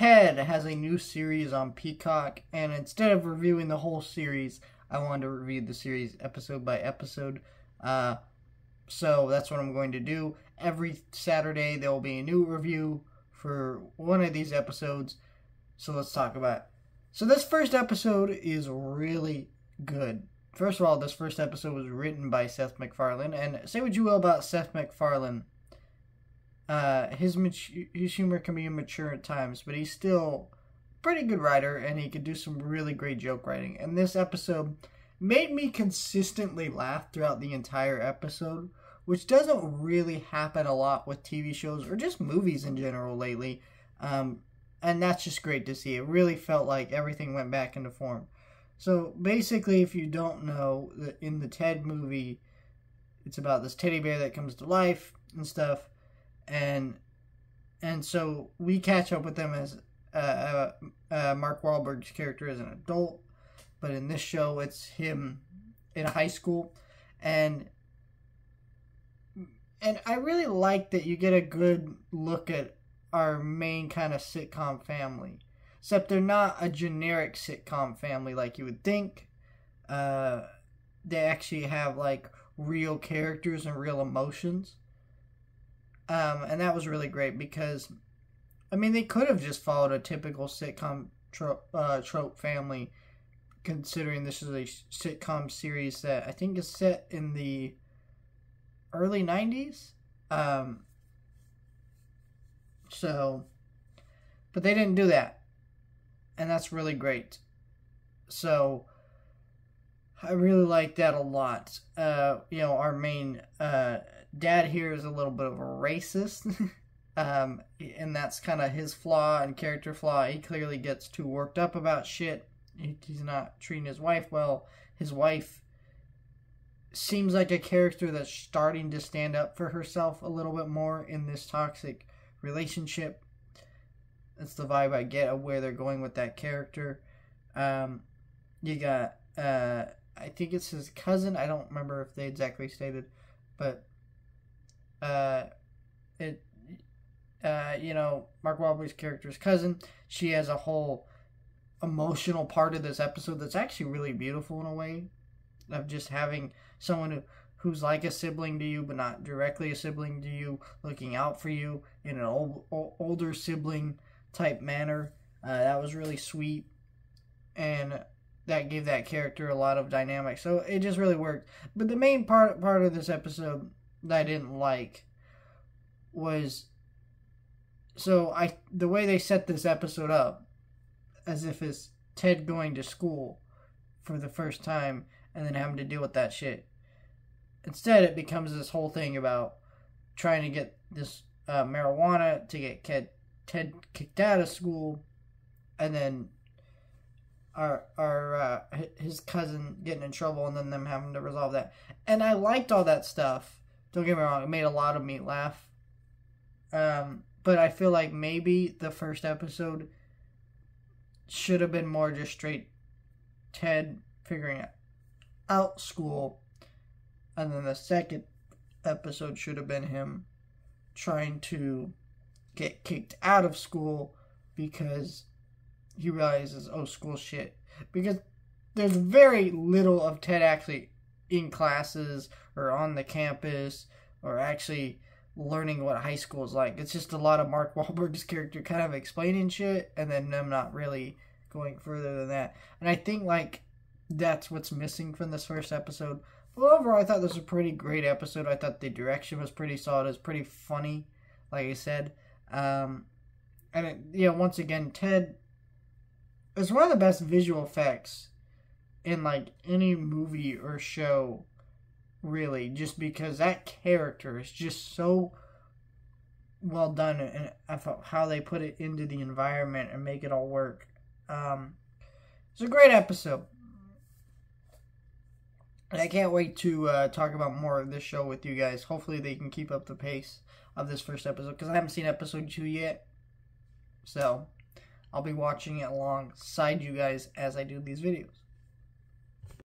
Ted has a new series on Peacock, and instead of reviewing the whole series, I wanted to review the series episode by episode. So that's what I'm going to do. Every Saturday there will be a new review for one of these episodes. So let's talk about it. So this first episode is really good. First of all, this first episode was written by Seth MacFarlane, and say what you will about Seth MacFarlane, his humor can be immature at times, but he's still a pretty good writer, and he could do some really great joke writing. And this episode made me consistently laugh throughout the entire episode, which doesn't really happen a lot with TV shows or just movies in general lately. And that's just great to see. It really felt like everything went back into form. So basically, if you don't know, in the Ted movie, it's about this teddy bear that comes to life and stuff. And so we catch up with them as Mark Wahlberg's character as an adult. But in this show, it's him in high school. And I really like that you get a good look at our main kind of sitcom family. Except they're not a generic sitcom family like you would think. They actually have like real characters and real emotions. And that was really great because, I mean, they could have just followed a typical sitcom trope family, considering this is a sitcom series that I think is set in the early 90s. But they didn't do that. And that's really great. So I really like that a lot. Our main dad here is a little bit of a racist. And that's kind of his flaw and character flaw. He clearly gets too worked up about shit. He's not treating his wife well. His wife seems like a character that's starting to stand up for herself a little bit more in this toxic relationship. That's the vibe I get of where they're going with that character. You got, I think it's his cousin. I don't remember if they exactly stated, but Mark Wahlberg's character's cousin. She has a whole emotional part of this episode that's actually really beautiful in a way, of just having someone who's like a sibling to you, but not directly a sibling to you, looking out for you in an older sibling type manner. That was really sweet, and that gave that character a lot of dynamic. So it just really worked. But the main part of this episode that I didn't like was, the way they set this episode up, as if it's Ted going to school for the first time and then having to deal with that shit. Instead, it becomes this whole thing about trying to get this marijuana to get Ted kicked out of school, and then his cousin getting in trouble, and then them having to resolve that. And I liked all that stuff. Don't get me wrong, it made a lot of me laugh. But I feel like maybe the first episode should have been more just straight Ted figuring out school, and then the second episode should have been him trying to get kicked out of school because he realizes, oh, school shit. Because there's very little of Ted actually in classes or on the campus or actually learning what high school is like. It's just a lot of Mark Wahlberg's character kind of explaining shit and then them not really going further than that. And I think like that's what's missing from this first episode. But overall, I thought this was a pretty great episode. I thought the direction was pretty solid. It was pretty funny, like I said. Once again, Ted is one of the best visual effects in like any movie or show, really, just because that character is just so well done, and I thought how they put it into the environment and make it all work. It's a great episode. And I can't wait to talk about more of this show with you guys. Hopefully they can keep up the pace of this first episode, because I haven't seen episode 2 yet. So I'll be watching it alongside you guys as I do these videos.